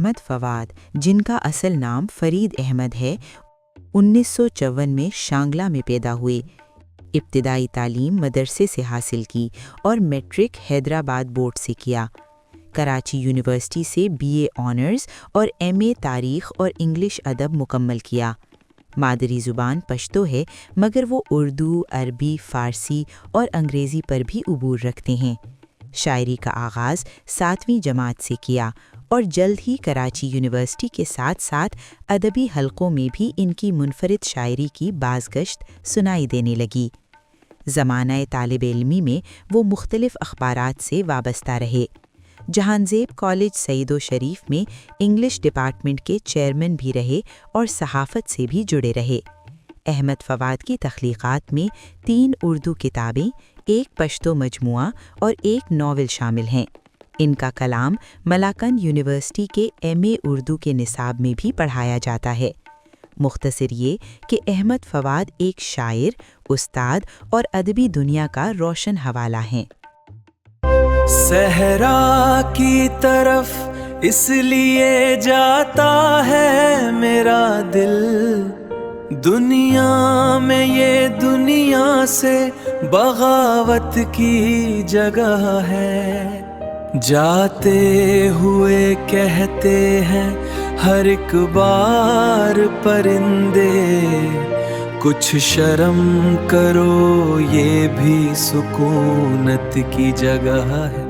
احمد فواد، جن کا اصل نام فرید احمد ہے، 1954 میں شانگلہ میں پیدا ہوئے۔ ابتدائی تعلیم مدرسے سے حاصل کی اور میٹرک حیدرآباد بورڈ سے کیا۔ کراچی یونیورسٹی سے BA آنرز اور MA تاریخ اور انگلش ادب مکمل کیا۔ مادری زبان پشتو ہے، مگر وہ اردو، عربی، فارسی اور انگریزی پر بھی عبور رکھتے ہیں۔ شاعری کا آغاز 7ویں جماعت سے کیا اور جلد ہی کراچی یونیورسٹی کے ساتھ ساتھ ادبی حلقوں میں بھی ان کی منفرد شاعری کی بازگشت سنائی دینے لگی۔ زمانہ طالب علمی میں وہ مختلف اخبارات سے وابستہ رہے۔ جہانزیب کالج سعید و شریف میں انگلش ڈپارٹمنٹ کے چیئرمین بھی رہے اور صحافت سے بھی جڑے رہے۔ احمد فواد کی تخلیقات میں 3 اردو کتابیں، 1 پشتو مجموعہ اور 1 ناول شامل ہیں۔ ان کا کلام ملاکن یونیورسٹی کے MA اردو کے نصاب میں بھی پڑھایا جاتا ہے۔ مختصر یہ کہ احمد فواد ایک شاعر، استاد اور ادبی دنیا کا روشن حوالہ ہیں۔ صحرا کی طرف اس لیے جاتا ہے میرا دل، دنیا میں یہ دنیا سے بغاوت کی جگہ ہے۔ جاتے ہوئے کہتے ہیں ہر ایک بار پرندے، کچھ شرم کرو یہ بھی سکونت کی جگہ ہے۔